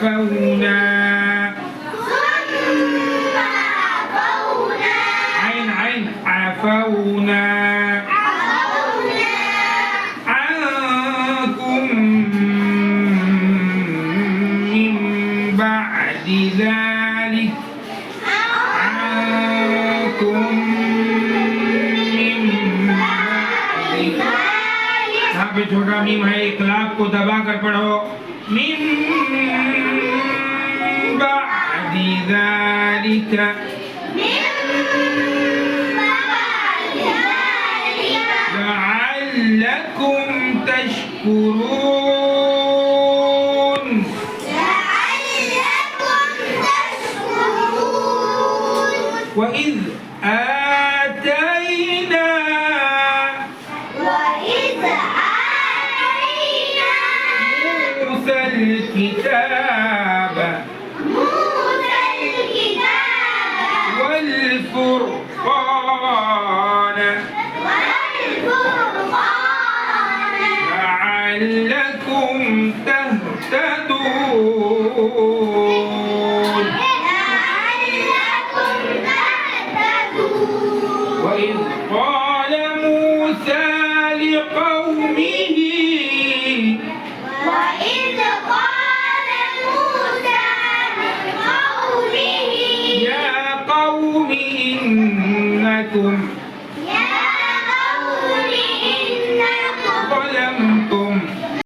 عفونا عين عفونا عنكم من بعد ذلك यहाँ पे छोटा मीम है, एक लाख को दबाकर पढ़ो। मिन बादी ज़ालिका लअल्लकुम तशकुरून وإذ آتينا موسى الكتاب والفرقان لعلكم تهتدون وإذ قال موسى لقومه يا قوم إنكم